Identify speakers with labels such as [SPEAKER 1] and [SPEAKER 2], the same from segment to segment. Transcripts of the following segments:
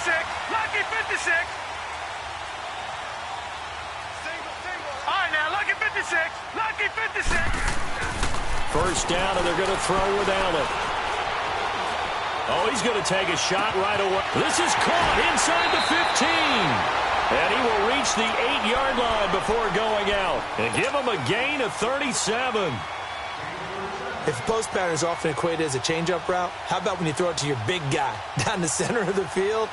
[SPEAKER 1] Lucky 56. All right, now, lucky 56. Lucky 56.
[SPEAKER 2] First down, and they're going to throw with Allen. Oh, he's going to take a shot right away. This is caught inside the 15. And he will reach the 8-yard line before going out. And give him a gain of 37.
[SPEAKER 3] If a post pattern is often equated as a change-up route, how about when you throw it to your big guy down the center of the field?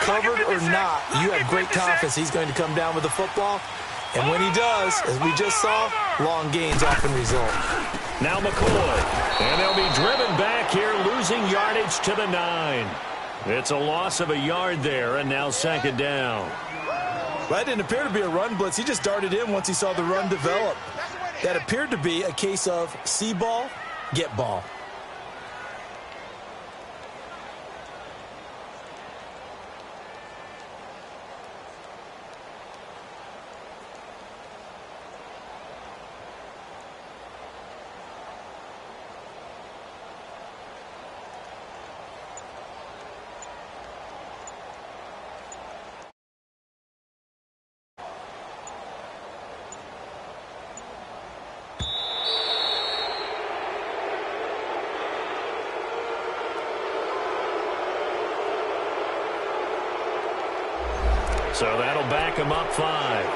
[SPEAKER 3] Covered or not, you have great confidence he's going to come down with the football. And when he does, as we just saw, long gains often result.
[SPEAKER 2] Now McCoy. And they'll be driven back here, losing yardage to the 9. It's a loss of a yard there, and now second down.
[SPEAKER 3] Well, that didn't appear to be a run blitz. He just darted in once he saw the run develop. That appeared to be a case of see ball, get ball.
[SPEAKER 2] So that'll back him up 5.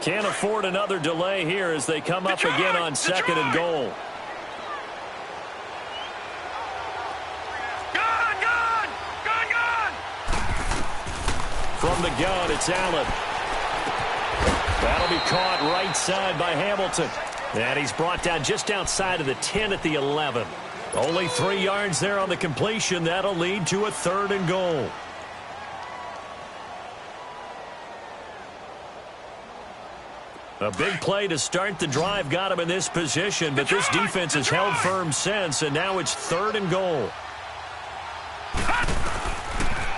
[SPEAKER 2] Can't afford another delay here as they come up again on second and goal. From the gun, it's Allen. That'll be caught right side by Hamilton. And he's brought down just outside of the 10 at the 11. Only 3 yards there on the completion. That'll lead to a 3rd and goal. A big play to start the drive got him in this position, but this defense has held firm since, and now it's 3rd and goal.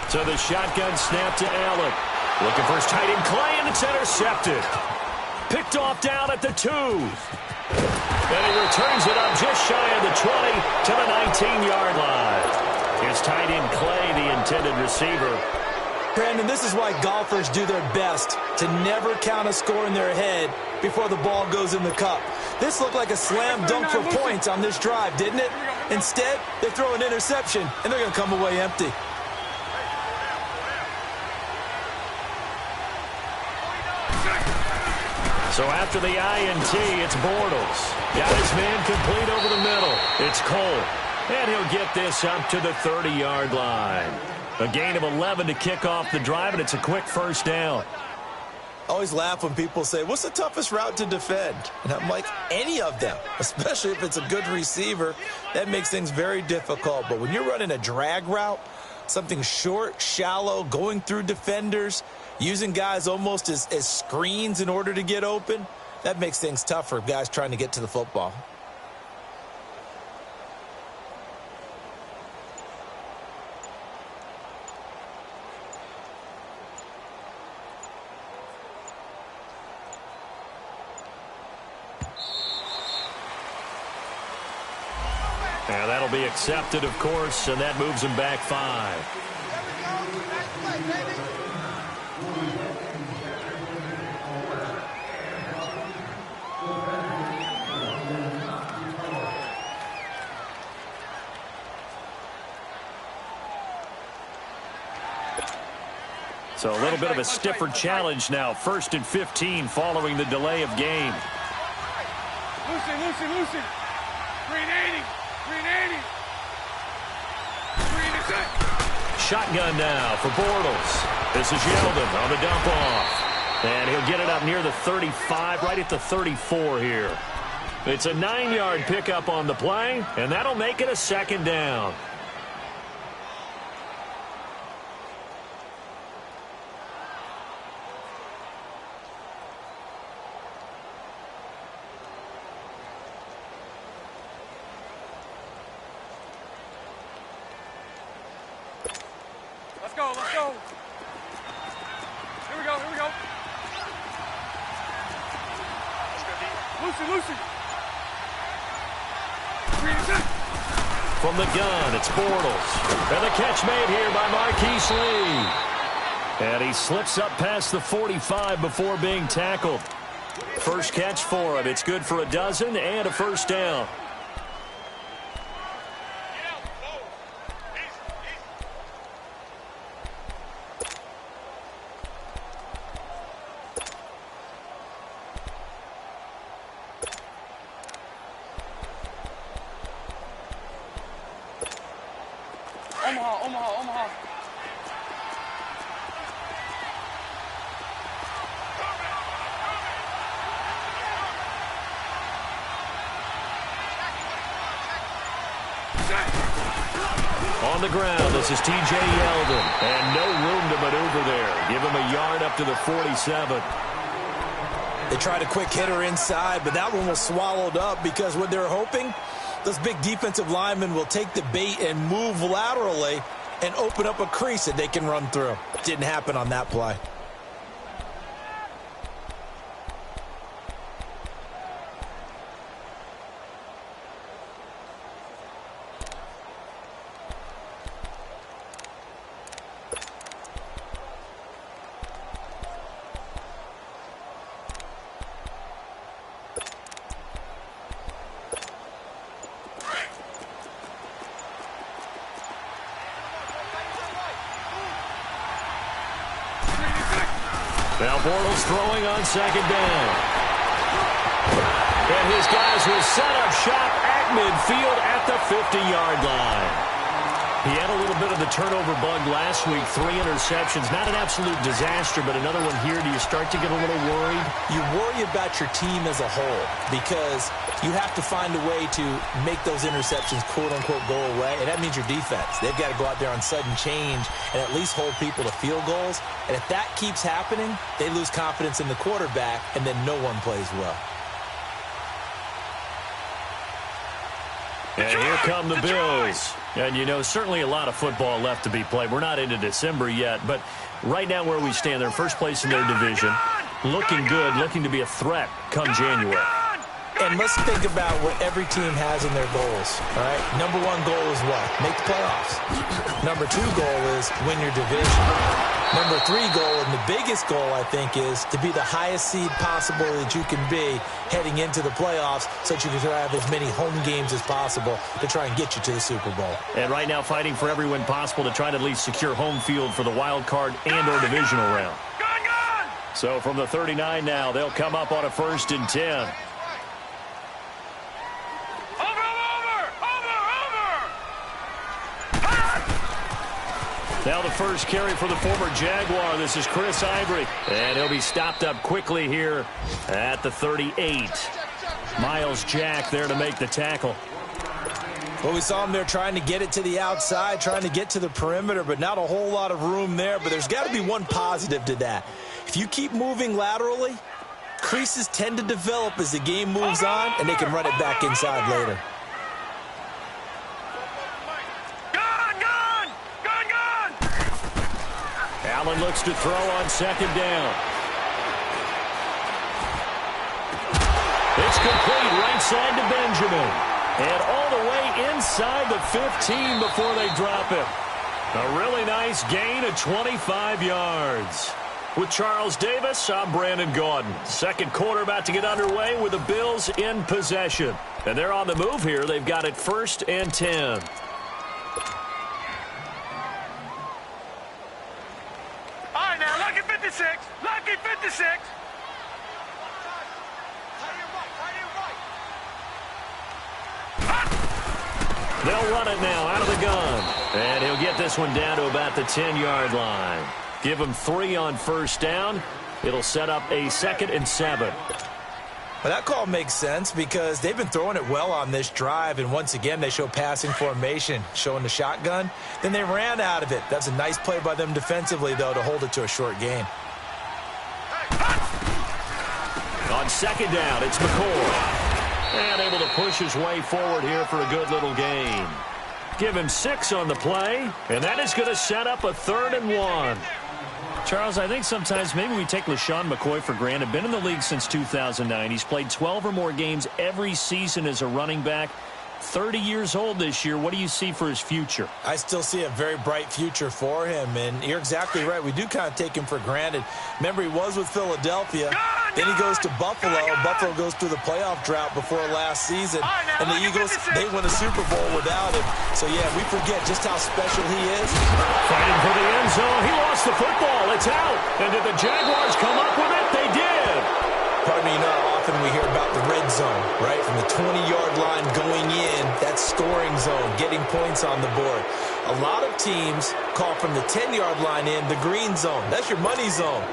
[SPEAKER 2] So the shotgun snap to Allen. Looking for his tight end Clay, and it's intercepted. Picked off down at the 2. And he returns it up just shy of the 20 to the 19-yard line. His tight end Clay, the intended receiver.
[SPEAKER 3] Brandon, this is why golfers do their best to never count a score in their head before the ball goes in the cup. This looked like a slam dunk for points on this drive, didn't it? Instead, they throw an interception, and they're going to come away empty.
[SPEAKER 2] So after the INT, it's Bortles. Got his man complete over the middle. It's Cole. And he'll get this up to the 30-yard line. A gain of 11 to kick off the drive, and it's a quick first down.
[SPEAKER 3] I always laugh when people say, what's the toughest route to defend? And I'm like, any of them, especially if it's a good receiver. That makes things very difficult. But when you're running a drag route, something short, shallow, going through defenders, using guys almost as screens in order to get open, that makes things tough for guys trying to get to the football.
[SPEAKER 2] And that'll be accepted, of course, and that moves him back 5. So a little bit of a stiffer challenge now. 1st and 15 following the delay of game.
[SPEAKER 1] Lucy. 380.
[SPEAKER 2] Shotgun now for Bortles. This is Yeldon on the dump off. And he'll get it up near the 35, right at the 34 here. It's a 9-yard pickup on the play, and that'll make it a 2nd down.
[SPEAKER 1] go, let's go. Here we go, here we go. Lucy.
[SPEAKER 2] From the gun, it's Bortles. And the catch made here by Marquise Lee. And he slips up past the 45 before being tackled. First catch for him. It's good for a dozen and a first down.
[SPEAKER 1] Omaha.
[SPEAKER 2] On the ground, this is T.J. Yeldon. And no room to maneuver there. Give him a yard up to the 47.
[SPEAKER 3] They tried a quick hitter inside, but that one was swallowed up because what they're hoping, those big defensive linemen will take the bait and move laterally and open up a crease that they can run through. Didn't happen on that play.
[SPEAKER 2] Now Bortles throwing on second down. And his guys will set up shop at midfield at the 50-yard line. He had a little bit of the turnover bug last week. 3 interceptions. Not an absolute disaster, but another one here. Do you start to get a little worried?
[SPEAKER 3] You worry about your team as a whole because you have to find a way to make those interceptions quote-unquote go away, and that means your defense. They've got to go out there on sudden change and at least hold people to field goals. And if that keeps happening, they lose confidence in the quarterback, and then no one plays well.
[SPEAKER 2] And here come the Bills. And, you know, certainly a lot of football left to be played. We're not into December yet, but right now where we stand, they're first place in their division. Looking good, looking to be a threat come January.
[SPEAKER 3] And let's think about what every team has in their goals, all right? Number 1 goal is what? Make the playoffs. Number 2 goal is win your division. Number 3 goal, and the biggest goal, I think, is to be the highest seed possible that you can be heading into the playoffs so that you can have as many home games as possible to try and get you to the Super Bowl.
[SPEAKER 2] And right now fighting for every win possible to try to at least secure home field for the wild card and or divisional round. So from the 39 now, they'll come up on a 1st and 10. Now the first carry for the former Jaguar. This is Chris Ivory. And he'll be stopped up quickly here at the 38. Miles Jack there to make the tackle.
[SPEAKER 3] Well, we saw him there trying to get it to the outside, trying to get to the perimeter, but not a whole lot of room there. But there's got to be one positive to that. If you keep moving laterally, creases tend to develop as the game moves on, and they can run it back inside later.
[SPEAKER 2] Allen looks to throw on second down. It's complete right side to Benjamin. And all the way inside the 15 before they drop it. A really nice gain of 25 yards. With Charles Davis, I'm Brandon Gaudin. Second quarter about to get underway with the Bills in possession. And they're on the move here. They've got it 1st and 10.
[SPEAKER 1] Lucky 56.
[SPEAKER 2] They'll run it now out of the gun. And he'll get this one down to about the 10-yard line. Give him 3 on 1st down. It'll set up a 2nd and 7.
[SPEAKER 3] Well, that call makes sense because they've been throwing it well on this drive, and once again they show passing formation, showing the shotgun. Then they ran out of it. That's a nice play by them defensively, though, to hold it to a short gain.
[SPEAKER 2] On 2nd down, it's McCoy. And able to push his way forward here for a good little gain. Give him 6 on the play, and that is going to set up a 3rd and 1. Charles, I think sometimes maybe we take LaShawn McCoy for granted. Been in the league since 2009. He's played 12 or more games every season as a running back. 30 years old this year. What do you see for his future?
[SPEAKER 3] I still see a very bright future for him, and you're exactly right. We do kind of take him for granted. Remember, he was with Philadelphia. Then he goes to Buffalo. Buffalo goes through the playoff drought before last season, and the Eagles, they win a Super Bowl without him. So, yeah, we forget just how special he is.
[SPEAKER 2] Fighting for the end zone. He lost the football. It's out. And did the Jaguars come up with it? They did.
[SPEAKER 3] Pardon me, you know how often we hear about the red zone, right? From the 20-yard line going in, that scoring zone, getting points on the board. A lot of teams call from the 10-yard line in the green zone. That's your money zone.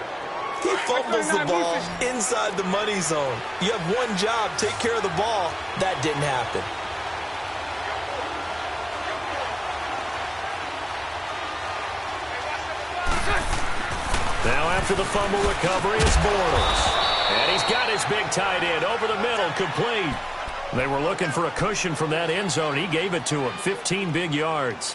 [SPEAKER 3] He fumbles the ball inside the money zone. You have one job, take care of the ball. That didn't happen.
[SPEAKER 2] Now after the fumble recovery, it's Bortles. And he's got his big tight end over the middle, complete. They were looking for a cushion from that end zone. He gave it to him, 15 big yards.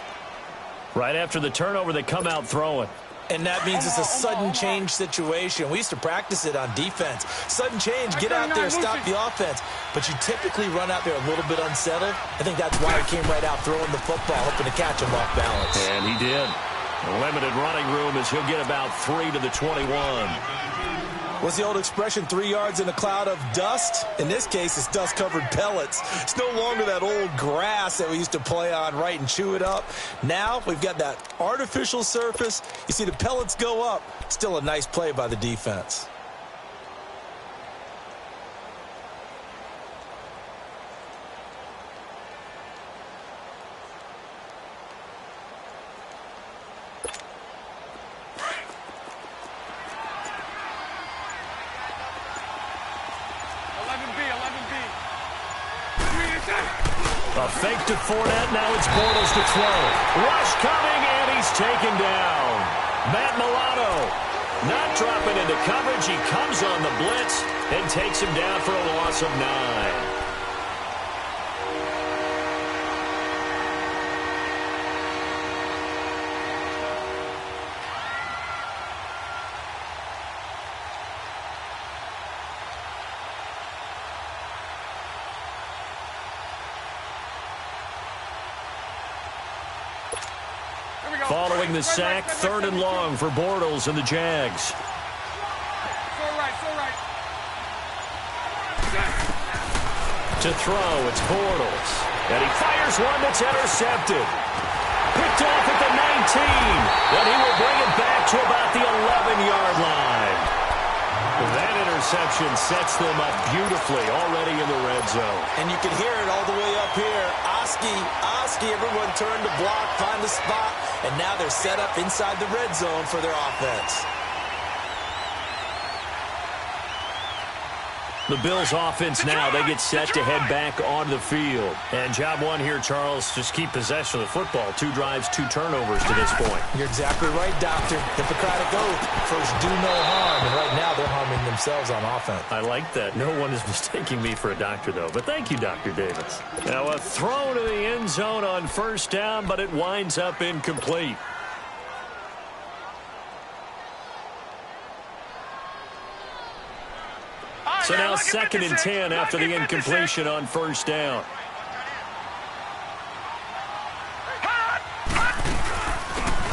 [SPEAKER 2] Right after the turnover, they come out throwing.
[SPEAKER 3] And that means it's a sudden change situation. We used to practice it on defense. Sudden change, get out there, stop the offense. But you typically run out there a little bit unsettled. I think that's why he came right out throwing the football, hoping to catch him off balance.
[SPEAKER 2] And he did. A limited running room as he'll get about 3 to the 21.
[SPEAKER 3] What's the old expression, 3 yards in a cloud of dust? In this case, it's dust-covered pellets. It's no longer that old grass that we used to play on, right, and chew it up. Now we've got that artificial surface. You see the pellets go up. Still a nice play by the defense.
[SPEAKER 2] A fake to Fournette. Now it's Bortles to throw. Rush coming, and he's taken down. Matt Milano not dropping into coverage. He comes on the blitz and takes him down for a loss of 9. Following the sack, 3rd and long for Bortles and the Jags. To throw, it's Bortles. And he fires one that's intercepted. Picked off at the 19. And he will bring it back to about the 11-yard line. That interception sets them up beautifully already in the red zone.
[SPEAKER 3] And you can hear it all the way up here. Oski, everyone turned to block, find the spot, and now they're set up inside the red zone for their offense.
[SPEAKER 2] The Bills offense now, they get set to head back onto the field. And job one here, Charles, just keep possession of the football. 2 drives, 2 turnovers to this point.
[SPEAKER 3] You're exactly right, Doctor. Hippocratic oath. First, do no harm. And right now, they're harming themselves on offense.
[SPEAKER 2] I like that. No one is mistaking me for a doctor, though. But thank you, Dr. Davis. Now, a throw to the end zone on 1st down, but it winds up incomplete. So now 2nd and 10 after the incompletion on 1st down.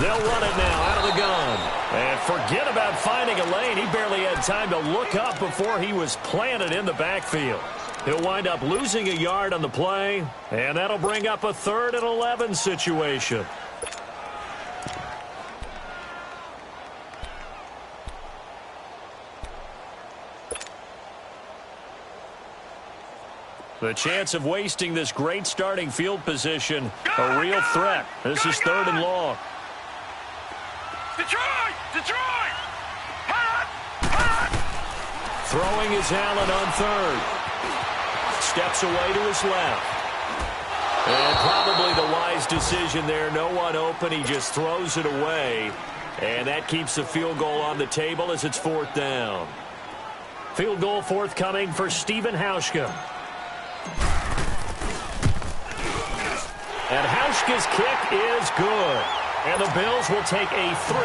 [SPEAKER 2] They'll run it now out of the gun. And forget about finding a lane. He barely had time to look up before he was planted in the backfield. He'll wind up losing a yard on the play, and that'll bring up a 3rd and 11 situation. The chance of wasting this great starting field position, a real threat. This is 3rd and long.
[SPEAKER 1] Detroit!
[SPEAKER 2] Throwing is Allen on 3rd. Steps away to his left. And probably the wise decision there. No one open. He just throws it away. And that keeps the field goal on the table as it's 4th down. Field goal forthcoming for Stephen Hauschka. And Hauschka's kick is good. And the Bills will take a 3-0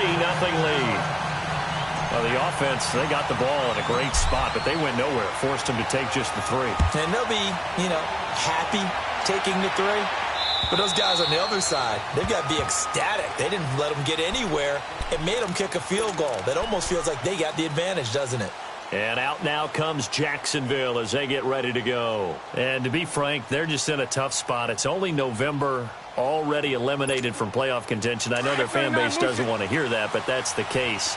[SPEAKER 2] lead. Well, the offense, they got the ball in a great spot, but they went nowhere. Forced them to take just the 3.
[SPEAKER 3] And they'll be, happy taking the 3. But those guys on the other side, they've got to be ecstatic. They didn't let them get anywhere. It made them kick a field goal. That almost feels like they got the advantage, doesn't it?
[SPEAKER 2] And out now comes Jacksonville as they get ready to go. And to be frank, they're just in a tough spot. It's only November, already eliminated from playoff contention. I know their fan base doesn't want to hear that, but that's the case.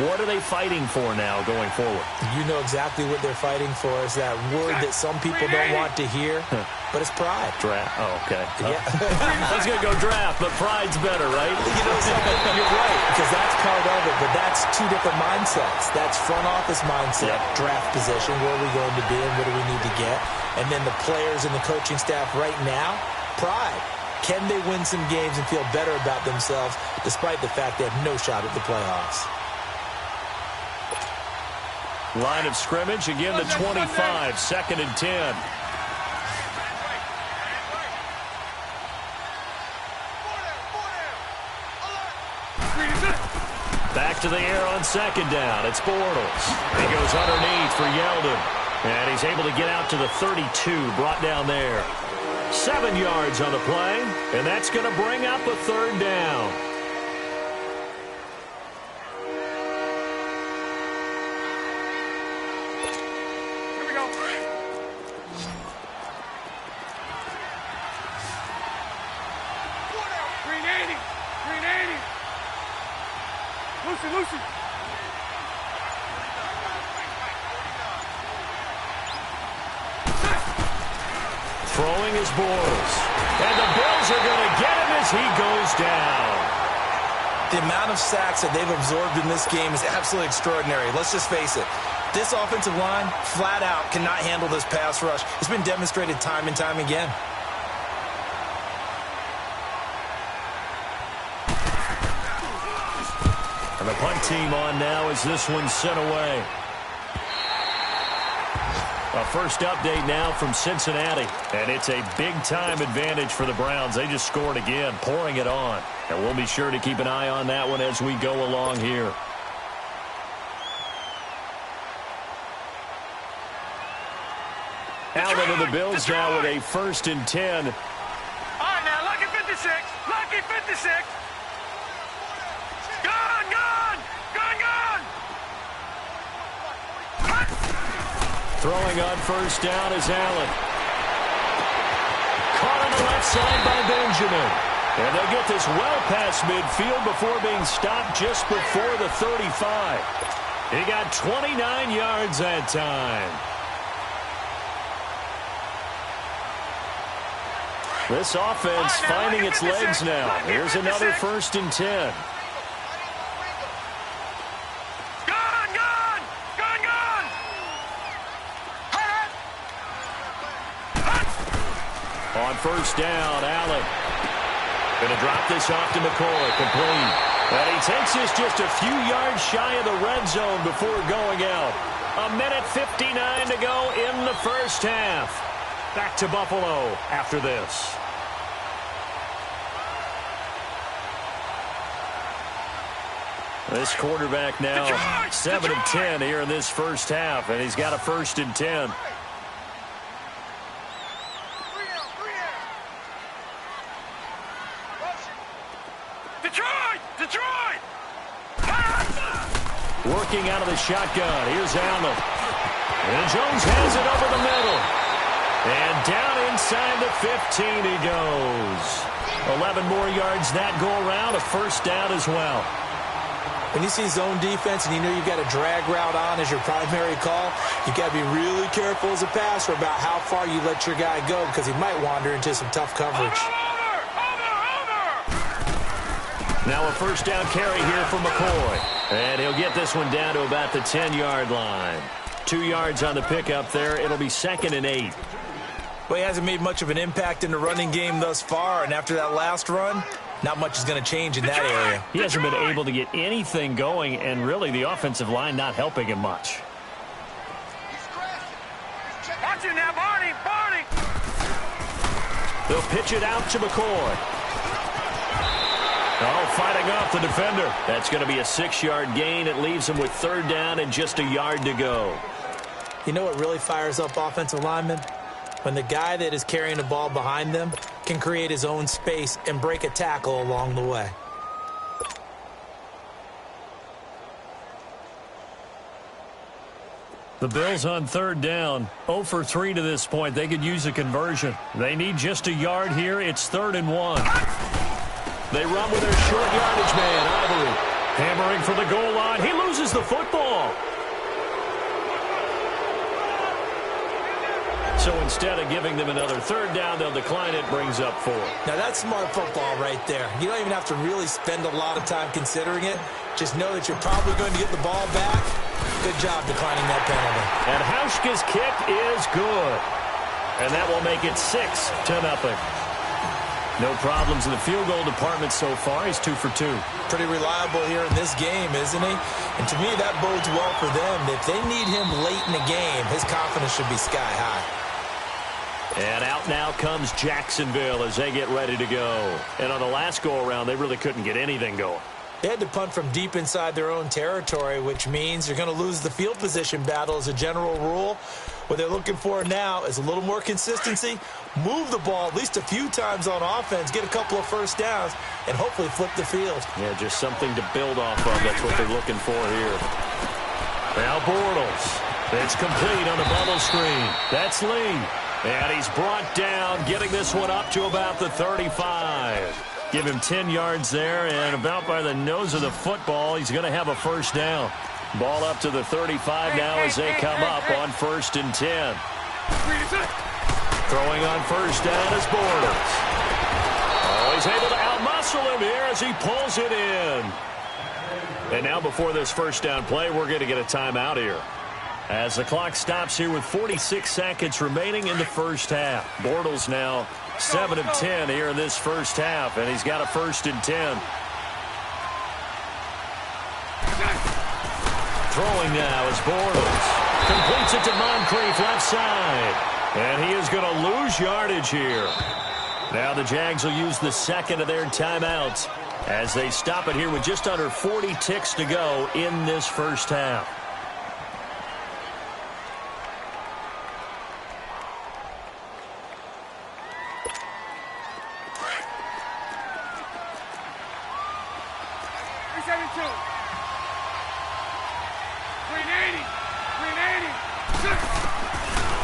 [SPEAKER 2] What are they fighting for now going forward?
[SPEAKER 3] You know exactly what they're fighting for. Is that word that some people don't want to hear, but it's pride.
[SPEAKER 2] Draft. Oh, okay.
[SPEAKER 3] Yeah.
[SPEAKER 2] I was going to go draft, but pride's better, right?
[SPEAKER 3] You know something? You're right, because that's part of it, but that's two different mindsets. That's front office mindset, draft position, where are we going to be and what do we need to get? And then the players and the coaching staff right now, pride. Can they win some games and feel better about themselves despite the fact they have no shot at the playoffs?
[SPEAKER 2] Line of scrimmage, again the 25, 2nd and 10. Back to the air on 2nd down. It's Bortles. He goes underneath for Yeldon. And he's able to get out to the 32, brought down there. 7 yards on the play, and that's going to bring up a 3rd down.
[SPEAKER 1] Here we go. Green 80. Green 80. Lucy.
[SPEAKER 2] Throwing is Bortles. And the Bills are going to get him as he goes down.
[SPEAKER 3] The amount of sacks that they've absorbed in this game is absolutely extraordinary. Let's just face it. This offensive line, flat out, cannot handle this pass rush. It's been demonstrated time and time again.
[SPEAKER 2] And the punt team on now as this one's sent away. A first update now from Cincinnati. And it's a big-time advantage for the Browns. They just scored again, pouring it on. And we'll be sure to keep an eye on that one as we go along here. Allen and the Bills now with a 1st and 10.
[SPEAKER 1] All right, now, lucky 56. Lucky 56. Gone.
[SPEAKER 2] Throwing on 1st down is Allen. Caught on the left side by Benjamin. And they'll get this well past midfield before being stopped just before the 35. He got 29 yards that time. This offense finding its legs now. Here's another 1st and 10. On 1st down, Allen. Going to drop this off to McCoy. Complete. And he takes this just a few yards shy of the red zone before going out. 1:59 to go in the first half. Back to Buffalo after this. This quarterback now 7 of 10 here in this first half, and he's got a 1st and 10.
[SPEAKER 1] Detroit!
[SPEAKER 2] Working out of the shotgun. Here's Allen. And Jones has it over the middle. And down inside the 15 he goes. 11 more yards that go around. A 1st down as well.
[SPEAKER 3] When you see zone defense and you know you've got a drag route on as your primary call, you've got to be really careful as a passer about how far you let your guy go because he might wander into some tough coverage.
[SPEAKER 2] Now a 1st down carry here for McCoy. And he'll get this one down to about the 10-yard line. 2 yards on the pickup there. It'll be 2nd and 8.
[SPEAKER 3] Well, he hasn't made much of an impact in the running game thus far, and after that last run, not much is going to change in that area.
[SPEAKER 2] He hasn't been able to get anything going, and really the offensive line not helping him much.
[SPEAKER 1] Watch it now, Barney!
[SPEAKER 2] They'll pitch it out to McCoy. Oh, fighting off the defender. That's going to be a 6-yard gain. It leaves him with 3rd down and just a yard to go.
[SPEAKER 3] You know what really fires up offensive linemen? When the guy that is carrying the ball behind them can create his own space and break a tackle along the way.
[SPEAKER 2] The Bills on 3rd down. 0 for 3 to this point. They could use a conversion. They need just a yard here. It's 3rd and 1. They run with their short yardage man, Ivory. Hammering for the goal line. He loses the football. So instead of giving them another 3rd down, they'll decline it, brings up 4.
[SPEAKER 3] Now that's smart football right there. You don't even have to really spend a lot of time considering it. Just know that you're probably going to get the ball back. Good job declining that penalty.
[SPEAKER 2] And Hauschka's kick is good. And that will make it 6-0. No problems in the field goal department so far. He's 2 for 2.
[SPEAKER 3] Pretty reliable here in this game, isn't he? And to me, that bodes well for them. If they need him late in the game, his confidence should be sky high.
[SPEAKER 2] And out now comes Jacksonville as they get ready to go. And on the last go-around, they really couldn't get anything going.
[SPEAKER 3] They had to punt from deep inside their own territory, which means you're going to lose the field position battle as a general rule. What they're looking for now is a little more consistency, move the ball at least a few times on offense, get a couple of 1st downs, and hopefully flip the field.
[SPEAKER 2] Yeah, just something to build off of. That's what they're looking for here. Now Bortles. It's complete on the bubble screen. That's Lee. And he's brought down, getting this one up to about the 35. Give him 10 yards there, and about by the nose of the football, he's going to have a 1st down. Ball up to the 35 now as they come up on 1st and 10. Throwing on 1st down is Bortles. Oh, he's able to outmuscle him here as he pulls it in. And now before this 1st down play, we're going to get a timeout here. As the clock stops here with 46 seconds remaining in the 1st half. Bortles now 7 of 10 here in this 1st half, and he's got a 1st and 10. Throwing now is Bortles. Completes it to Moncrief left side. And he is going to lose yardage here. Now the Jags will use the 2nd of their timeouts as they stop it here with just under 40 ticks to go in this 1st half.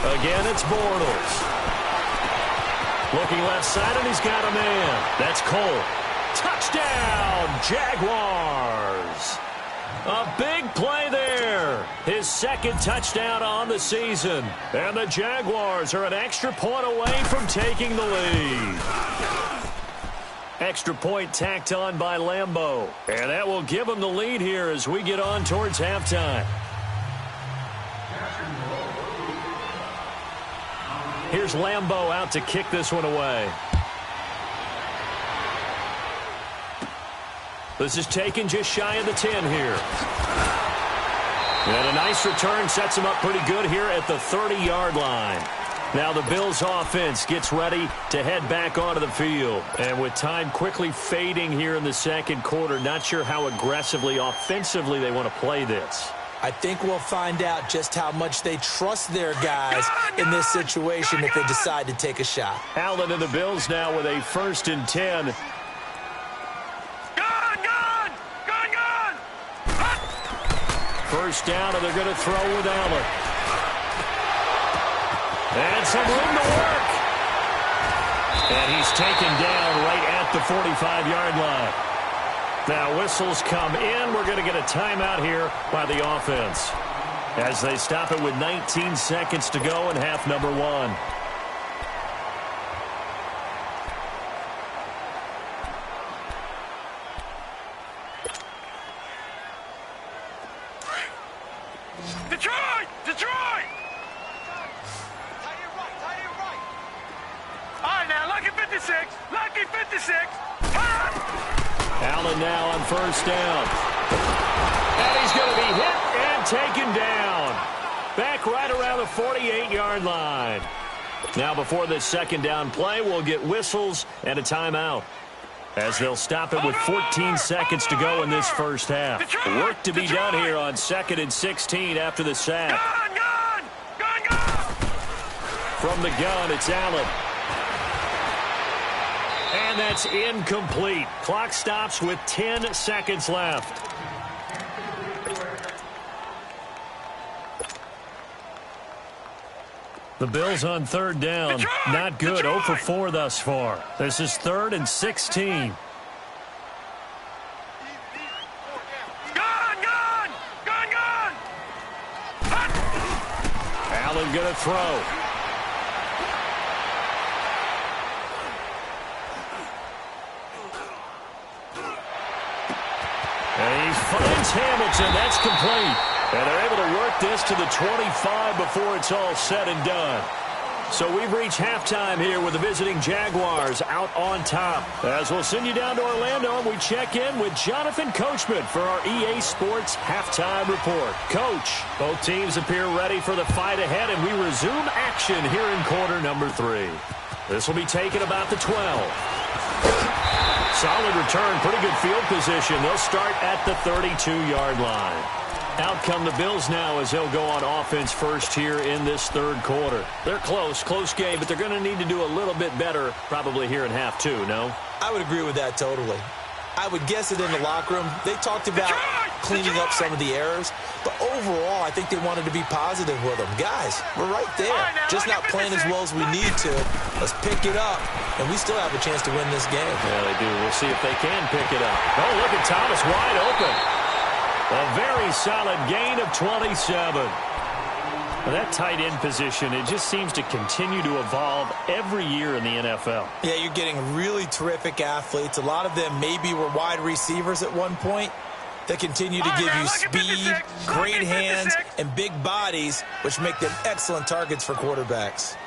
[SPEAKER 2] Again, it's Bortles. Looking left side, and he's got a man. That's Cole. Touchdown, Jaguars. A big play there. His 2nd touchdown on the season. And the Jaguars are an extra point away from taking the lead. Extra point tacked on by Lambeau. And that will give them the lead here as we get on towards halftime. Here's Lambeau out to kick this one away. This is taken just shy of the 10 here. And a nice return sets him up pretty good here at the 30-yard line. Now the Bills offense gets ready to head back onto the field. And with time quickly fading here in the 2nd quarter, not sure how aggressively, offensively they want to play this.
[SPEAKER 3] I think we'll find out just how much they trust their guys in this situation if they decide to take a shot.
[SPEAKER 2] Allen and the Bills now with a 1st and 10. First down, and they're going to throw with Allen. And some room to work. And he's taken down right at the 45-yard line. Now whistles come in. We're going to get a timeout here by the offense as they stop it with 19 seconds to go in half number 1.
[SPEAKER 1] Detroit! Detroit! All right, now, lucky 56. Lucky 56.
[SPEAKER 2] Allen now on first down. And he's going to be hit and taken down. Back right around the 48-yard line. Now before this second down play, we'll get whistles and a timeout, as they'll stop it with 14 seconds to go in this first half. Work to be done here on 2nd and 16 after the sack. From the gun, it's Allen. And that's incomplete. Clock stops with 10 seconds left. The Bills on third down. Not good. 0 for 4 thus far. This is 3rd and 16. Allen going to throw. And he finds Hamilton. That's complete. And they're able to work this to the 25 before it's all said and done. So we've reached halftime here with the visiting Jaguars out on top. As we'll send you down to Orlando, and we check in with Jonathan Coachman for our EA Sports Halftime Report. Coach, both teams appear ready for the fight ahead, and we resume action here in quarter number 3. This will be taken about the 12. Solid return, pretty good field position. They'll start at the 32-yard line. Out come the Bills now as they'll go on offense first here in this third quarter. They're close game, but they're going to need to do a little bit better probably here in half 2, no?
[SPEAKER 3] I would agree with that totally. I would guess it in the locker room. They talked about cleaning up some of the errors, but overall I think they wanted to be positive with them. Guys, we're right there. Just not playing as well as we need to. Let's pick it up, and we still have a chance to win this game.
[SPEAKER 2] Yeah, they do. We'll see if they can pick it up. Oh, look at Thomas wide open. A very solid gain of 27. Well, that tight end position, it just seems to continue to evolve every year in the NFL.
[SPEAKER 3] Yeah, you're getting really terrific athletes. A lot of them maybe were wide receivers at one point. They continue to give you speed, great hands, and big bodies, which make them excellent targets for quarterbacks.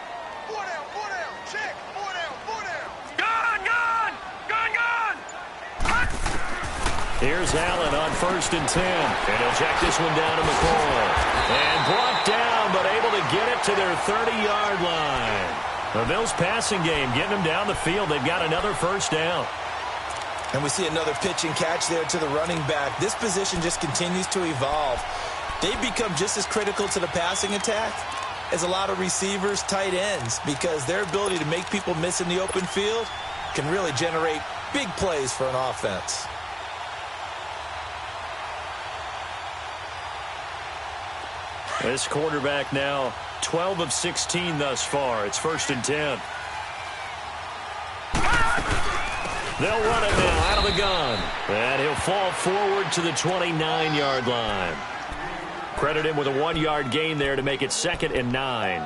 [SPEAKER 2] Here's Allen on 1st and 10. And he'll check this one down to McCoy. And brought down, but able to get it to their 30-yard line. The Bills passing game getting them down the field. They've got another first down.
[SPEAKER 3] And we see another pitch and catch there to the running back. This position just continues to evolve. They've become just as critical to the passing attack as a lot of receivers, tight ends, because their ability to make people miss in the open field can really generate big plays for an offense.
[SPEAKER 2] This quarterback now 12 of 16 thus far. It's 1st and 10. They'll run it now out of the gun. And he'll fall forward to the 29-yard line. Credit him with a 1-yard gain there to make it 2nd and 9.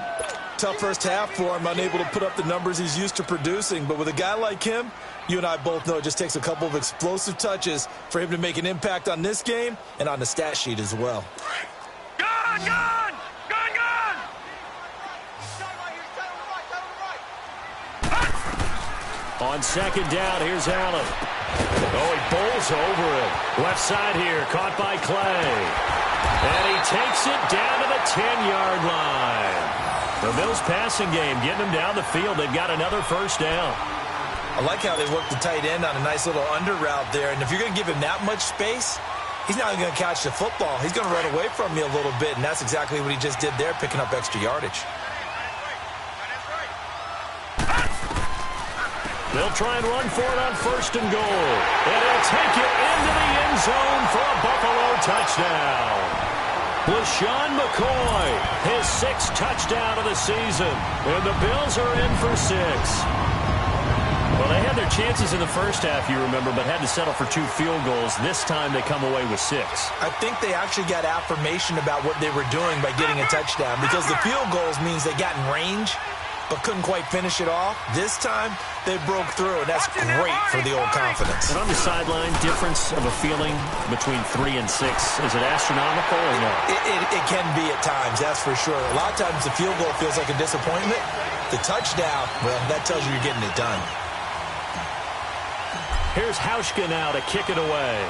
[SPEAKER 3] Tough first half for him, unable to put up the numbers he's used to producing. But with a guy like him, you and I both know it just takes a couple of explosive touches for him to make an impact on this game and on the stat sheet as well.
[SPEAKER 1] Gun!
[SPEAKER 2] On 2nd down, here's Allen. Oh, he bowls over it. Left side here, caught by Clay. And he takes it down to the 10-yard line. The Bills passing game getting them down the field. They've got another first down.
[SPEAKER 3] I like how they work the tight end on a nice little under route there. And if you're going to give him that much space, he's not going to catch the football. He's going to run away from you a little bit, and that's exactly what he just did there, picking up extra yardage.
[SPEAKER 2] They'll try and run for it on 1st and goal. And he'll take it into the end zone for a Buffalo touchdown. LaShawn McCoy, his 6th touchdown of the season. And the Bills are in for 6. Well, they had their chances in the first half, you remember, but had to settle for 2 field goals. This time they come away with 6.
[SPEAKER 3] I think they actually got affirmation about what they were doing by getting a touchdown, because the field goals means they got in range but couldn't quite finish it off. This time, they broke through, and that's great for the old confidence.
[SPEAKER 2] And on the sideline, difference of a feeling between 3 and 6, is it astronomical or no?
[SPEAKER 3] It can be at times, that's for sure. A lot of times the field goal feels like a disappointment. The touchdown, well, that tells you you're getting it done.
[SPEAKER 2] Here's Hauschka now to kick it away.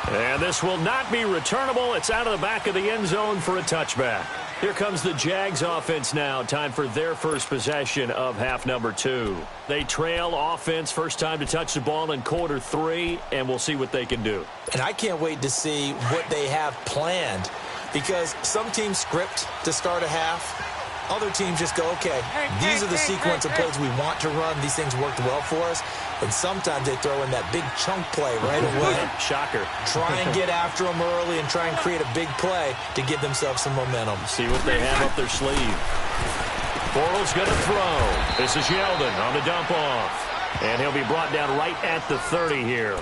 [SPEAKER 2] And this will not be returnable. It's out of the back of the end zone for a touchback. Here comes the Jags offense now. Time for their first possession of half number 2. They trail offense, first time to touch the ball in quarter 3, and we'll see what they can do.
[SPEAKER 3] And I can't wait to see what they have planned, because some teams script to start a half. Other teams just go, okay, these are the sequence of plays we want to run. These things worked well for us. And sometimes they throw in that big chunk play right away.
[SPEAKER 2] Shocker.
[SPEAKER 3] Try and get after them early and try and create a big play to give themselves some momentum.
[SPEAKER 2] See what they have up their sleeve. Bortles going to throw. This is Yeldon on the dump off. And he'll be brought down right at the 30 here.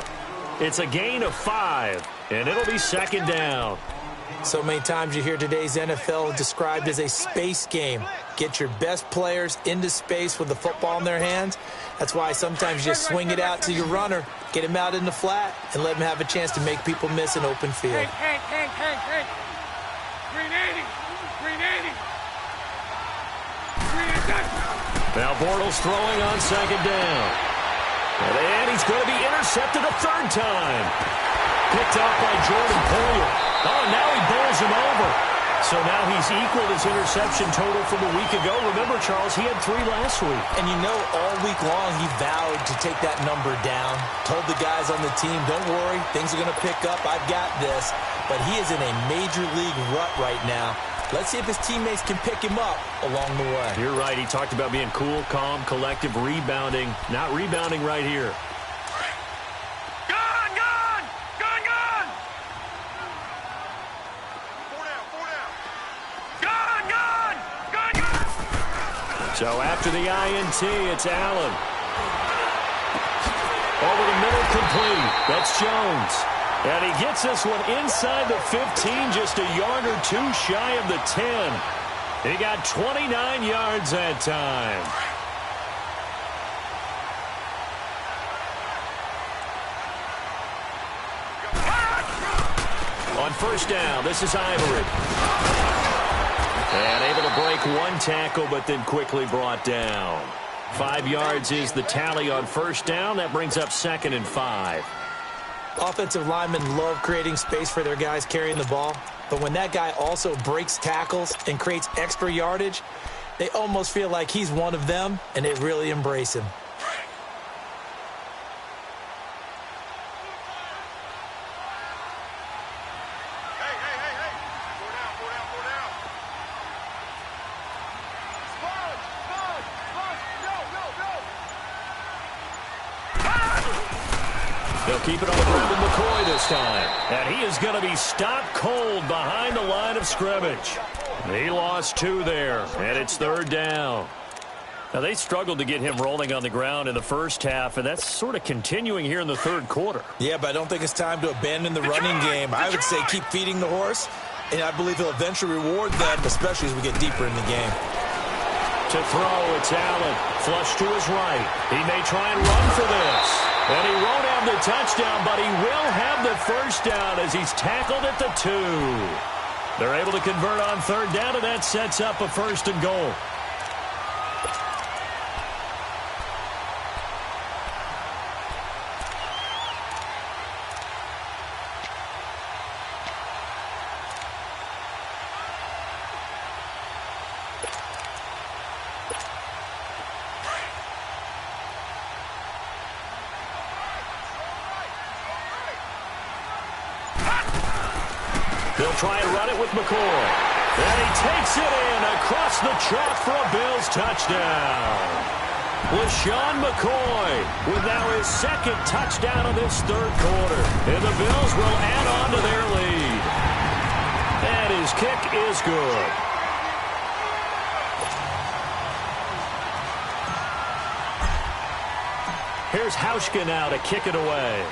[SPEAKER 2] It's a gain of 5, and it'll be second down.
[SPEAKER 3] So many times you hear today's NFL described as a space game. Get your best players into space with the football in their hands. That's why sometimes you just swing it out to your runner, get him out in the flat, and let him have a chance to make people miss an open field.
[SPEAKER 1] Hey. 380.
[SPEAKER 2] Now Bortles throwing on second down. And he's going to be intercepted a third time. Picked off by Jordan Poyer. Oh, now he bowls him over. So now he's equaled his interception total from a week ago. Remember, Charles, he had 3 last week.
[SPEAKER 3] And you know, all week long he vowed to take that number down. Told the guys on the team, don't worry, things are going to pick up. I've got this. But he is in a major league rut right now. Let's see if his teammates can pick him up along the way.
[SPEAKER 2] You're right. He talked about being cool, calm, collective, rebounding. Not rebounding right here. So after the INT, it's Allen. Over the middle, complete. That's Jones. And he gets this one inside the 15, just a yard or 2 shy of the 10. He got 29 yards that time. On first down, this is Ivory. And able to break 1 tackle, but then quickly brought down. 5 yards is the tally on first down. That brings up 2nd and 5.
[SPEAKER 3] Offensive linemen love creating space for their guys carrying the ball. But when that guy also breaks tackles and creates extra yardage, they almost feel like he's one of them, and they really embrace him.
[SPEAKER 2] They'll keep it on the ground with McCoy this time. And he is going to be stopped cold behind the line of scrimmage. He lost 2 there, and it's 3rd down. Now, they struggled to get him rolling on the ground in the first half, and that's sort of continuing here in the 3rd quarter.
[SPEAKER 3] Yeah, but I don't think it's time to abandon the running game. I would say keep feeding the horse, and I believe he'll eventually reward them, especially as we get deeper in the game.
[SPEAKER 2] To throw, it's Allen. Flush to his right. He may try and run for this. And he won't have the touchdown, but he will have the first down as he's tackled at the 2. They're able to convert on 3rd down, and that sets up a 1st and goal. They'll try and run it with McCoy. And he takes it in across the chalk for a Bills touchdown. LaShawn McCoy with now his 2nd touchdown of this 3rd quarter. And the Bills will add on to their lead. And his kick is good. Here's Hauschka now to kick it away.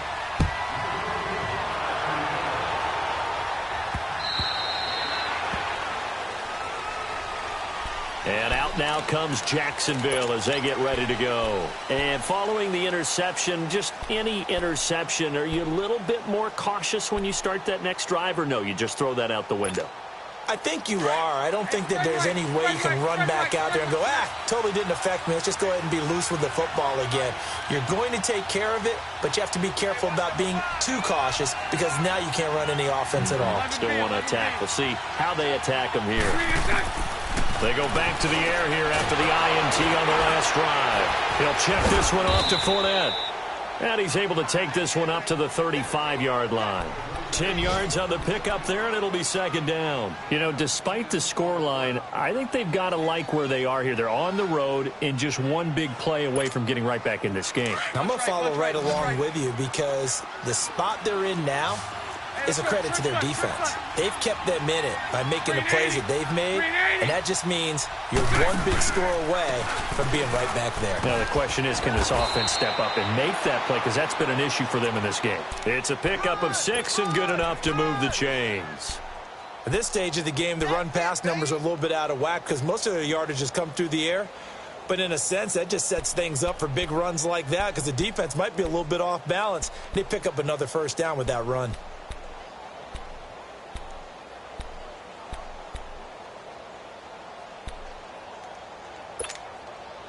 [SPEAKER 2] And out now comes Jacksonville as they get ready to go. And following the interception, just any interception, are you a little bit more cautious when you start that next drive, or no, you just throw that out the window?
[SPEAKER 3] I think you are. I don't think that there's any way you can run back out there and go, totally didn't affect me. Let's just go ahead and be loose with the football again. You're going to take care of it, but you have to be careful about being too cautious because now you can't run any offense at all.
[SPEAKER 2] Still want to attack. We'll see how they attack them here. They go back to the air here after the INT on the last drive. He'll check this one off to Fournette. And he's able to take this one up to the 35-yard line. 10 yards on the pickup there, and it'll be second down. You know, despite the scoreline, I think they've got to like where they are here. They're on the road and just one big play away from getting right back in this game.
[SPEAKER 3] I'm going to follow right along with you because the spot they're in now is a credit to their defense. They've kept them in it by making the plays that they've made, and that just means you're one big score away from being right back there.
[SPEAKER 2] Now the question is, can this offense step up and make that play? Because that's been an issue for them in this game. It's a pickup of 6 and good enough to move the chains.
[SPEAKER 3] At this stage of the game, the run-pass numbers are a little bit out of whack because most of their yardage has come through the air. But in a sense, that just sets things up for big runs like that because the defense might be a little bit off balance. They pick up another first down with that run.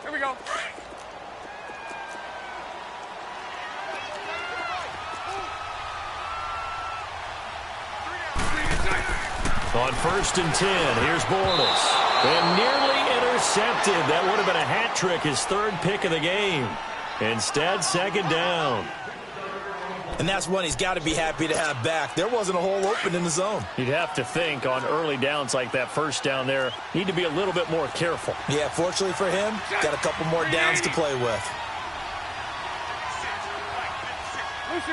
[SPEAKER 1] Here we go.
[SPEAKER 2] On 1st and 10, here's Bortles. And nearly intercepted. That would have been a hat trick, his 3rd pick of the game. Instead, second down.
[SPEAKER 3] And that's one he's got to be happy to have back. There wasn't a hole open in the zone.
[SPEAKER 2] You'd have to think on early downs like that first down there, need to be a little bit more careful.
[SPEAKER 3] Yeah, fortunately for him, got a couple more downs to play with.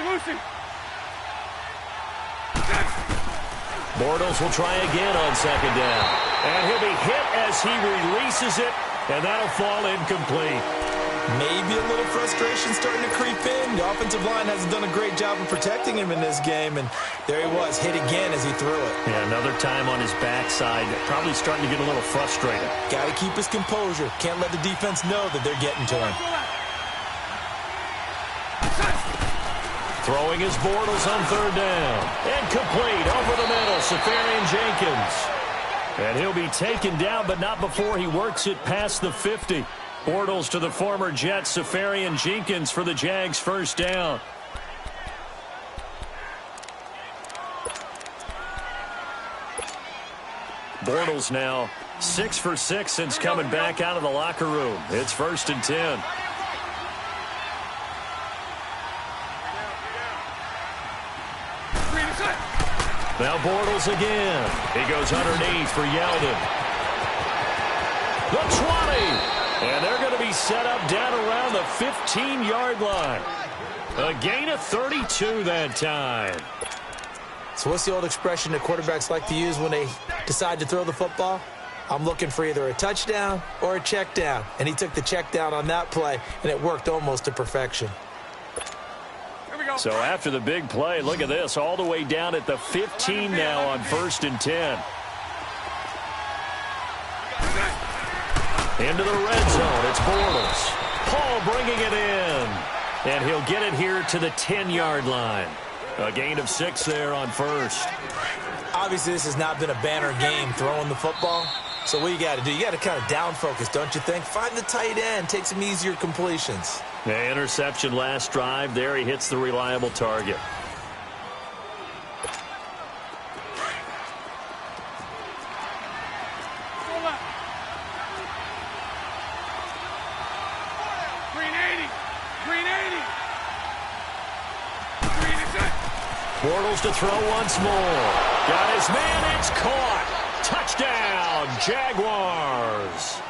[SPEAKER 1] Lucy.
[SPEAKER 2] Bortles will try again on second down. And he'll be hit as he releases it, and that'll fall incomplete.
[SPEAKER 3] Maybe a little frustration starting to creep in. The offensive line hasn't done a great job of protecting him in this game, and there he was, hit again as he threw it.
[SPEAKER 2] Yeah, another time on his backside, probably starting to get a little frustrated.
[SPEAKER 3] Got to keep his composure. Can't let the defense know that they're getting to him.
[SPEAKER 2] Throwing his Bortles on 3rd down. And complete over the middle, Safarian Jenkins. And he'll be taken down, but not before he works it past the 50. Bortles to the former Jet, Safarian Jenkins for the Jags' first down. Bortles now 6 for 6 since coming back out of the locker room. It's 1st and 10. Now Bortles again. He goes underneath for Yeldon. The 20. And they're going to be set up down around the 15-yard line. A gain of 32 that time.
[SPEAKER 3] So what's the old expression that quarterbacks like to use when they decide to throw the football? I'm looking for either a touchdown or a check down. And he took the check down on that play, and it worked almost to perfection.
[SPEAKER 2] So after the big play, look at this, all the way down at the 15 now on 1st and 10. Into the red zone, it's Bortles. Paul bringing it in. And he'll get it here to the 10-yard line. A gain of 6 there on 1st.
[SPEAKER 3] Obviously, this has not been a banner game throwing the football. So what you got to do, you got to kind of down focus, don't you think? Find the tight end, take some easier completions.
[SPEAKER 2] The interception last drive. There he hits the reliable target. Bortles to throw once more. Got his man, it's caught. Touchdown, Jaguars.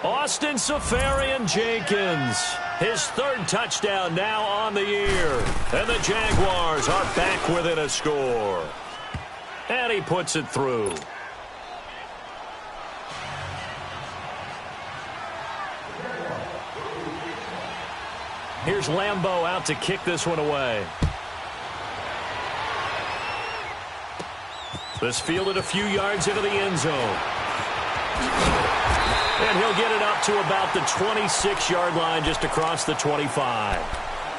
[SPEAKER 2] Austin Safarian Jenkins, his 3rd touchdown now on the year. And the Jaguars are back within a score. And he puts it through. Here's Lambeau out to kick this one away. This fielded a few yards into the end zone. And he'll get it up to about the 26-yard line, just across the 25.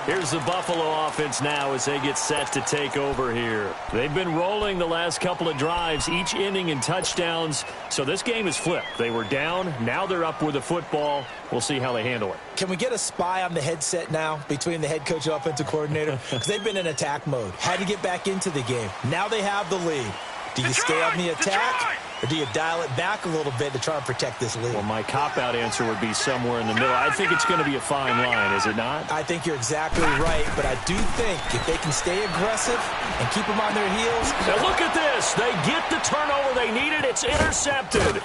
[SPEAKER 2] Here's the Buffalo offense now as they get set to take over here. They've been rolling the last couple of drives, each inning in touchdowns. So this game is flipped. They were down. Now they're up with the football. We'll see how they handle it.
[SPEAKER 3] Can we get a spy on the headset now between the head coach and offensive coordinator? Because they've been in attack mode. Had to get back into the game. Now they have the lead. Do you stay on the attack, or do you dial it back a little bit to try and protect this lead?
[SPEAKER 2] Well, my cop-out answer would be somewhere in the middle. I think it's going to be a fine line, is it not?
[SPEAKER 3] I think you're exactly right, but I do think if they can stay aggressive and keep them on their heels.
[SPEAKER 2] Now look at this. They get the turnover they needed. It's intercepted.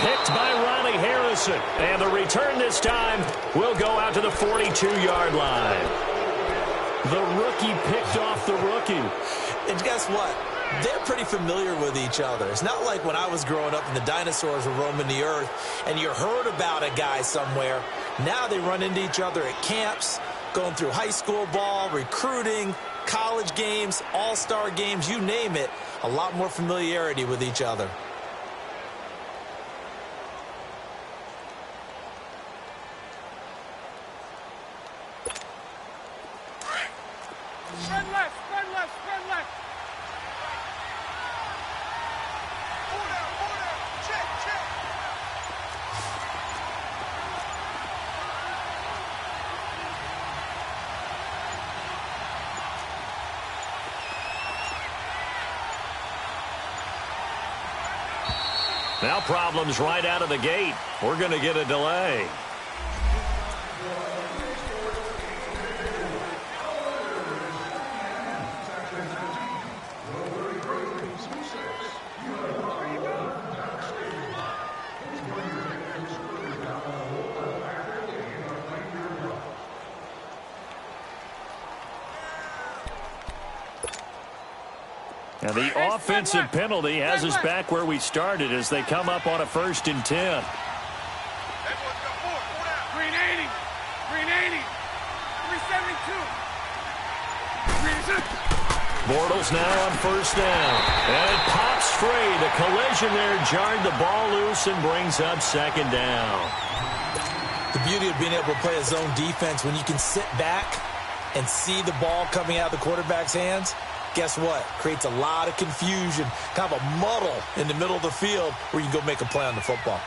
[SPEAKER 2] Picked by Riley Harrison. And the return this time will go out to the 42-yard line. The rookie picked off the rookie.
[SPEAKER 3] And guess what? They're pretty familiar with each other. It's not like when I was growing up and the dinosaurs were roaming the earth and you heard about a guy somewhere. Now they run into each other at camps, going through high school ball, recruiting, college games, all-star games, you name it. A lot more familiarity with each other.
[SPEAKER 1] Spread left, spread left, spread left.
[SPEAKER 2] Now problems right out of the gate. We're going to get a delay. Now the offensive penalty has us back where we started as they come up on a 1st and 10.
[SPEAKER 1] Green 80. Green 80. 372.
[SPEAKER 2] Bortles now on 1st down. And it pops free. The collision there jarred the ball loose and brings up 2nd down.
[SPEAKER 3] The beauty of being able to play a zone defense when you can sit back and see the ball coming out of the quarterback's hands. Guess what? Creates a lot of confusion, kind of a muddle in the middle of the field where you can go make a play on the football.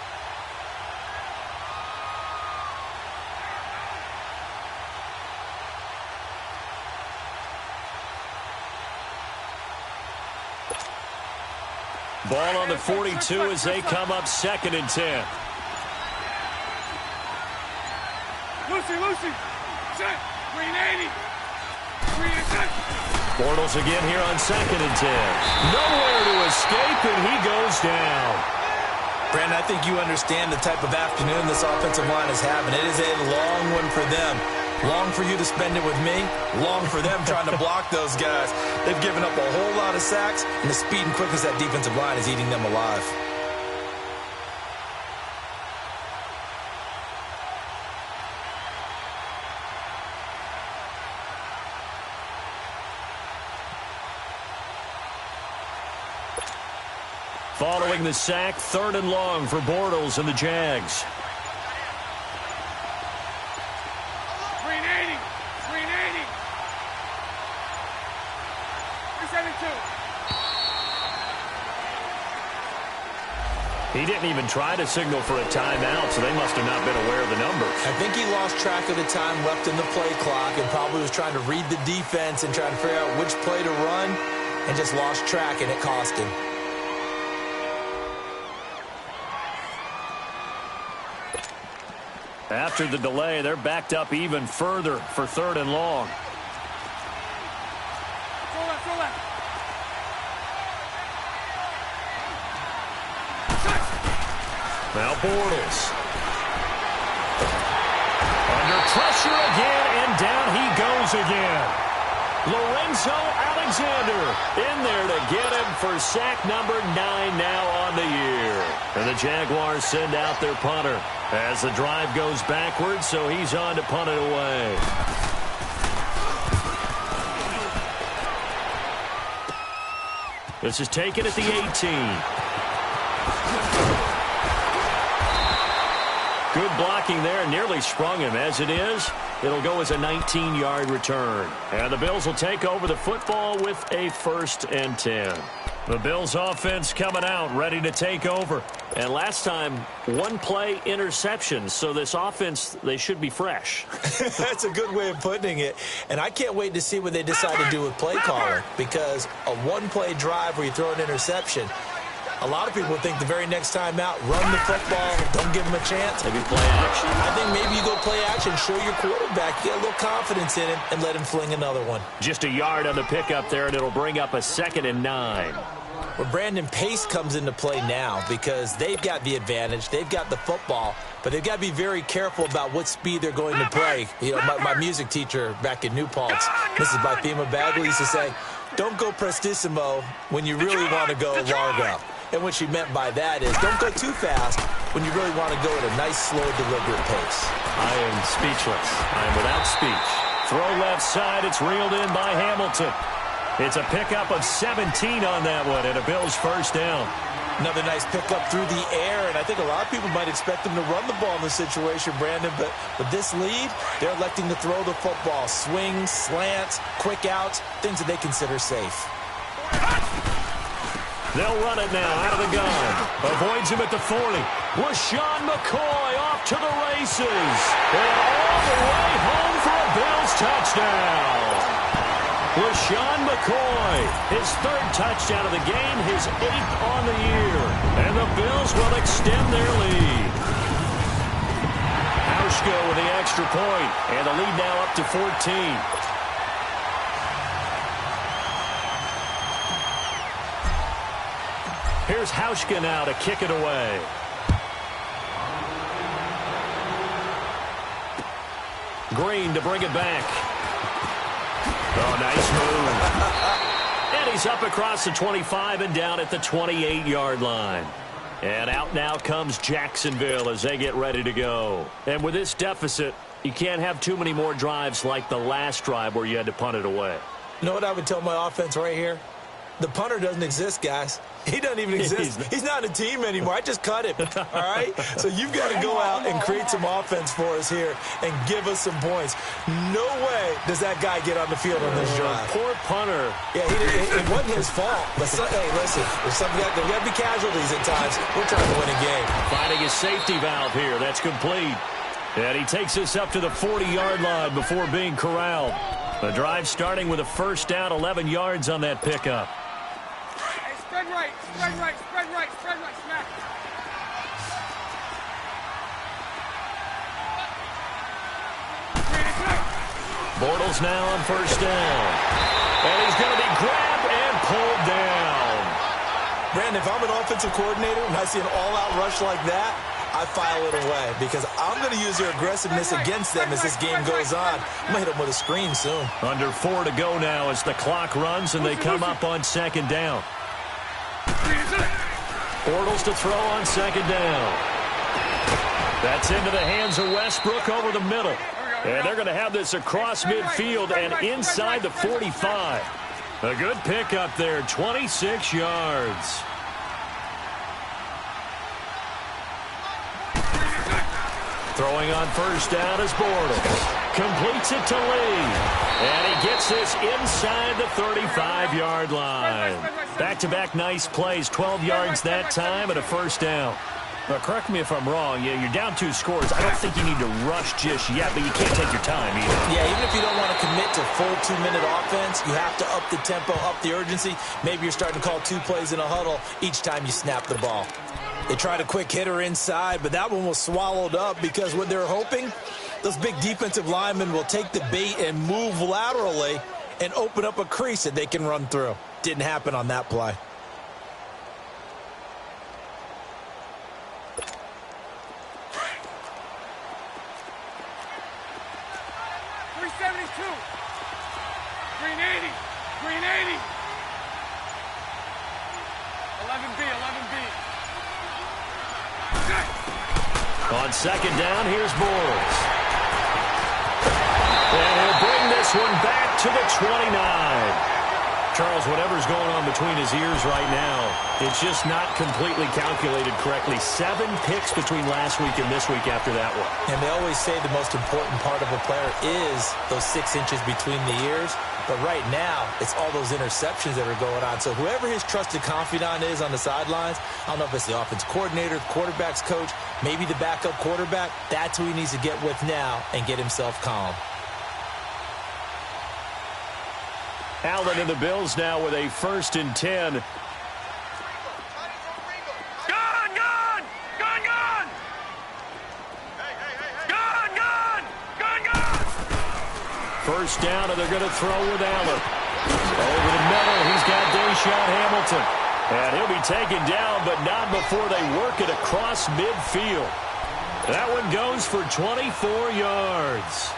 [SPEAKER 2] Ball on the 42 as they come up 2nd and 10.
[SPEAKER 1] Lucy. Set. Green 80. Green and set.
[SPEAKER 2] Bortles again here on 2nd and 10. Nowhere to escape, and he goes down.
[SPEAKER 3] Brandon, I think you understand the type of afternoon this offensive line is having. It is a long one for them. Long for you to spend it with me. Long for them trying to block those guys. They've given up a whole lot of sacks, and the speed and quickness of that defensive line is eating them alive.
[SPEAKER 2] Following the sack, 3rd and long for Bortles and the Jags.
[SPEAKER 1] Green 80. Green 80. 372.
[SPEAKER 2] He didn't even try to signal for a timeout, so they must have not been aware of the numbers.
[SPEAKER 3] I think he lost track of the time left in the play clock and probably was trying to read the defense and trying to figure out which play to run and just lost track, and it cost him.
[SPEAKER 2] After the delay, they're backed up even further for 3rd and long.
[SPEAKER 1] Go left.
[SPEAKER 2] Now Bortles. Under pressure again, and down he goes again. Lorenzo Alexander in there to get him for sack number 9 now on the year. And the Jaguars send out their punter as the drive goes backwards, so he's on to punt it away. This is taken at the 18. Good blocking there, nearly sprung him. As it is, it'll go as a 19-yard return. And the Bills will take over the football with a 1st and 10. The Bills offense coming out, ready to take over. And last time, one-play interception. So this offense, they should be fresh.
[SPEAKER 3] That's a good way of putting it. And I can't wait to see what they decide to do with play calling. Because a one-play drive where you throw an interception, a lot of people think the very next time out, run the football, don't give them a chance.
[SPEAKER 2] Maybe play action.
[SPEAKER 3] I think maybe you go play action, show your quarterback, get a little confidence in him, and let him fling another one.
[SPEAKER 2] Just a yard on the pickup there, and it'll bring up a 2nd and 9.
[SPEAKER 3] Well, Brandon, pace comes into play now because they've got the advantage. They've got the football, but they've got to be very careful about what speed they're going to play. You know, my music teacher back in New Paltz, Mrs. Bifema Bagley, used to say, don't go prestissimo when you really want to go largo. And what she meant by that is don't go too fast when you really want to go at a nice, slow, deliberate pace.
[SPEAKER 2] I am speechless. I am without speech. Throw left side. It's reeled in by Hamilton. It's a pickup of 17 on that one and a Bills 1st down.
[SPEAKER 3] Another nice pickup through the air, and I think a lot of people might expect them to run the ball in this situation, Brandon, but with this lead, they're electing to throw the football. Swings, slants, quick outs, things that they consider safe.
[SPEAKER 2] They'll run it now out of the gun. Avoids him at the 40. LaShawn McCoy off to the races. And all the way home for a Bills touchdown. LaShawn McCoy, his 3rd touchdown of the game, his 8th on the year. And the Bills will extend their lead. Hauschka with the extra point, and the lead now up to 14. Here's Hauschka now to kick it away. Green to bring it back. Oh, nice move. And he's up across the 25 and down at the 28-yard line. And out now comes Jacksonville as they get ready to go. And with this deficit, you can't have too many more drives like the last drive where you had to punt it away.
[SPEAKER 3] You know what I would tell my offense right here? The punter doesn't exist, guys. He doesn't even exist. He's not a team anymore. I just cut him, all right? So you've got to go out and create some offense for us here and give us some points. No way does that guy get on the field on this drive.
[SPEAKER 2] Poor punter.
[SPEAKER 3] Yeah, it wasn't his fault. But hey, listen, there's got to be casualties at times. We're trying to win a game.
[SPEAKER 2] Finding his safety valve here. That's complete. And he takes us up to the 40-yard line before being corralled. The drive starting with a 1st down, 11 yards on that pickup.
[SPEAKER 1] Spread right, spread right, spread right, spread right, smack.
[SPEAKER 2] Bortles now on 1st down. And he's going to be grabbed and pulled down.
[SPEAKER 3] Brandon, if I'm an offensive coordinator and I see an all-out rush like that, I file it away because I'm going to use their aggressiveness against them as this game goes on. I'm going to hit them with a screen soon.
[SPEAKER 2] Under 4 to go now as the clock runs and they come up on 2nd down. Bortles to throw on 2nd down. That's into the hands of Westbrook over the middle. And they're going to have this across midfield and inside the 45. A good pickup there, 26 yards. Throwing on 1st down is Bortles. Completes it to Lee. And he gets this inside the 35-yard line. Back-to-back nice plays, 12 yards that time and a 1st down. Now, correct me if I'm wrong. Yeah, you're down 2 scores. I don't think you need to rush just yet, but you can't take your time either.
[SPEAKER 3] Yeah, even if you don't want to commit to full 2-minute offense, you have to up the tempo, up the urgency. Maybe you're starting to call 2 plays in a huddle each time you snap the ball. They tried a quick hitter inside, but that one was swallowed up because what they're hoping, those big defensive linemen will take the bait and move laterally and open up a crease that they can run through. Didn't happen on that play.
[SPEAKER 1] Green 80. Green 80. 11B, 11B.
[SPEAKER 2] On 2nd down, here's Bortles. And he'll bring this one back to the 29. Charles, whatever's going on between his ears right now, it's just not completely calculated correctly. 7 picks between last week and this week after that one.
[SPEAKER 3] And they always say the most important part of a player is those 6 inches between the ears. But right now, it's all those interceptions that are going on. So whoever his trusted confidant is on the sidelines, I don't know if it's the offense coordinator, the quarterback's coach, maybe the backup quarterback, that's who he needs to get with now and get himself calm.
[SPEAKER 2] Allen and the Bills now with a 1st and 10.
[SPEAKER 1] Gone! Gone! Gone! Gone! Gone! Gone! Gone! Gone!
[SPEAKER 2] First down, and they're going to throw with Allen. Over the middle, he's got Deshaun Hamilton. And he'll be taken down, but not before they work it across midfield. That one goes for 24 yards.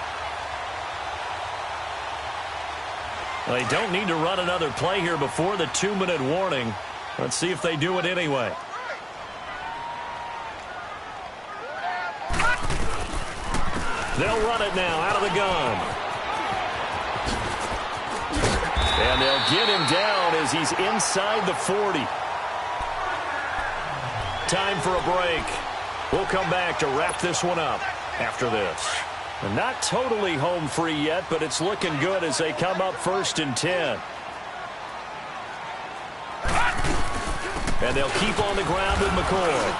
[SPEAKER 2] They don't need to run another play here before the 2-minute warning. Let's see if they do it anyway. They'll run it now out of the gun. And they'll get him down as he's inside the 40. Time for a break. We'll come back to wrap this one up after this. Not totally home free yet, but it's looking good as they come up 1st and 10. And they'll keep on the ground with McCoy.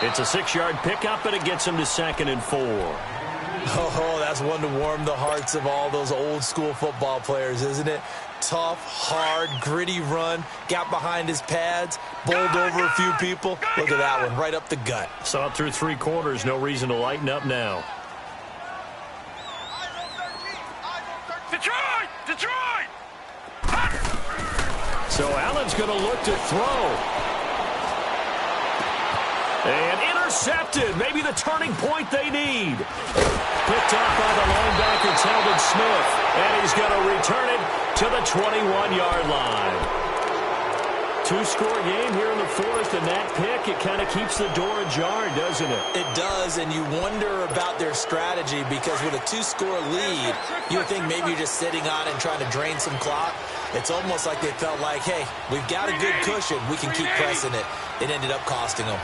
[SPEAKER 2] It's a 6-yard pickup, and it gets him to 2nd and 4.
[SPEAKER 3] Oh, that's one to warm the hearts of all those old school football players, isn't it? Tough, hard, gritty run, got behind his pads, bowled over a few people. Look at that one, right up the gut.
[SPEAKER 2] Saw it through 3 quarters, no reason to lighten up now.
[SPEAKER 1] Detroit! Detroit!
[SPEAKER 2] So Allen's going to look to throw. And intercepted. Maybe the turning point they need. Picked off by the linebacker, Talbot Smith. And he's going to return it to the 21-yard line. 2-score game here in the 4th, and that pick, it kind of keeps the door ajar, doesn't it?
[SPEAKER 3] It does, and you wonder about their strategy because with a 2-score lead, you would think maybe you're just sitting on it and trying to drain some clock. It's almost like they felt like, hey, we've got a good cushion. We can keep pressing it. It ended up costing them.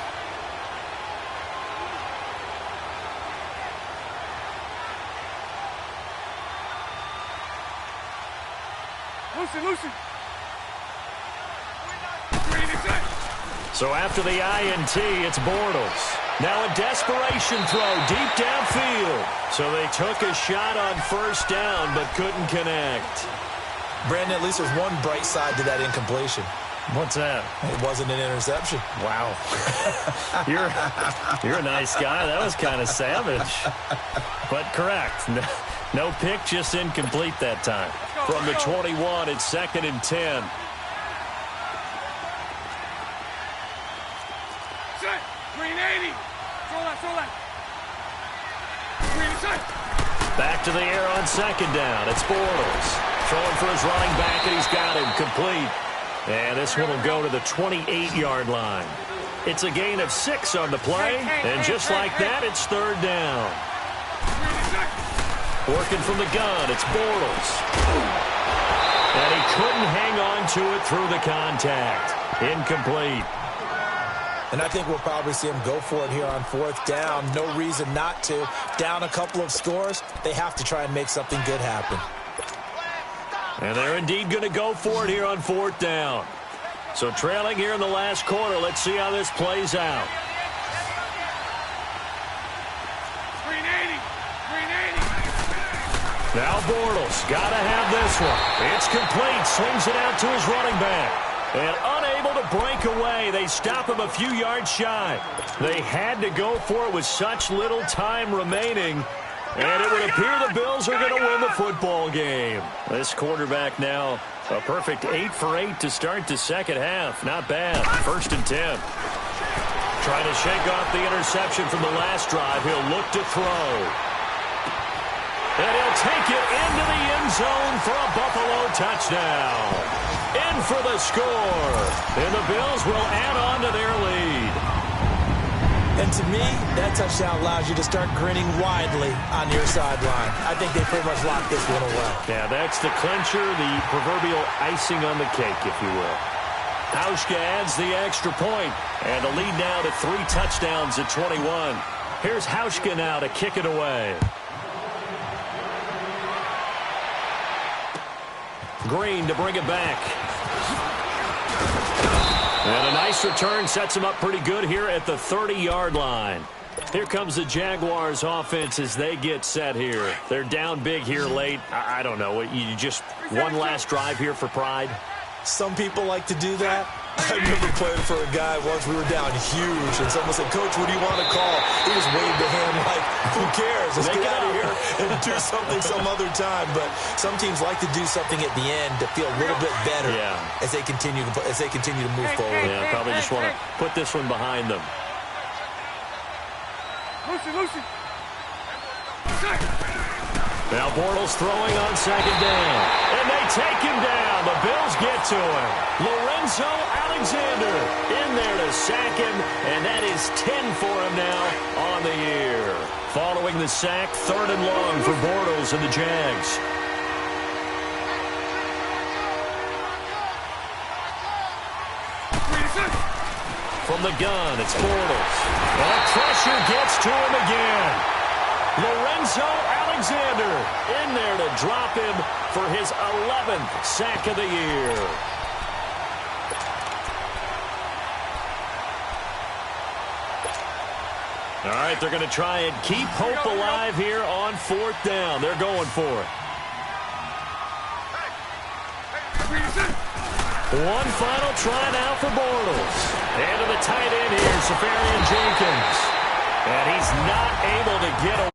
[SPEAKER 1] Lucy.
[SPEAKER 2] So after the INT, it's Bortles. Now a desperation throw deep downfield. So they took a shot on 1st down, but couldn't connect.
[SPEAKER 3] Brandon, at least there's one bright side to that incompletion.
[SPEAKER 2] What's that?
[SPEAKER 3] It wasn't an interception.
[SPEAKER 2] Wow. You're a nice guy. That was kind of savage. But correct. No pick, just incomplete that time. From the 21, it's 2nd and 10.
[SPEAKER 1] Set. Green 80. Throw that. Green set.
[SPEAKER 2] Back to the air on 2nd down. It's Bortles. Throwing for his running back, and he's got him complete. And this one will go to the 28-yard line. It's a gain of 6 on the play, and just like that, it's 3rd down. Working from the gun, it's Bortles. And he couldn't hang on to it through the contact. Incomplete.
[SPEAKER 3] And I think we'll probably see him go for it here on 4th down. No reason not to. Down a couple of scores, they have to try and make something good happen.
[SPEAKER 2] And they're indeed going to go for it here on 4th down. So trailing here in the last quarter, let's see how this plays out. Now Bortles, got to have this one. It's complete, swings it out to his running back. And unable to break away, they stop him a few yards shy. They had to go for it with such little time remaining. And it would appear the Bills are going to win the football game. This quarterback now, a perfect 8 for 8 to start the second half. Not bad. 1st and 10. Trying to shake off the interception from the last drive. He'll look to throw. And he'll take it into the end zone for a Buffalo touchdown. In for the score. And the Bills will add on to their lead.
[SPEAKER 3] And to me, that touchdown allows you to start grinning widely on your sideline. I think they pretty much locked this one away.
[SPEAKER 2] Yeah, that's the clincher, the proverbial icing on the cake, if you will. Hauschka adds the extra point, and the lead now to 3 touchdowns at 21. Here's Hauschka now to kick it away. Green to bring it back. And a nice return sets him up pretty good here at the 30-yard line. Here comes the Jaguars offense as they get set here. They're down big here late. I don't know. You just one last drive here for pride?
[SPEAKER 3] Some people like to do that. I remember playing for a guy once. We were down huge, and someone said, "Coach, what do you want to call?" He just waved a hand like, "Who cares? Let's get out of here and do something some other time." But some teams like to do something at the end to feel a little bit better as they continue to move forward.
[SPEAKER 2] Yeah, probably just want to put this one behind them.
[SPEAKER 1] Lucy.
[SPEAKER 2] Now Bortles throwing on second down. And they take him down. The Bills get to him. Lorenzo Alexander in there to sack him. And that is 10 for him now on the year. Following the sack, 3rd and long for Bortles and the Jags. From the gun, it's Bortles. And pressure gets to him again. Lorenzo Alexander in there to drop him for his 11th sack of the year. All right, they're going to try and keep hope alive here on 4th down. They're going for it. One final try now for Bortles. And to the tight end here, Safarian Jenkins. And he's not able to get away.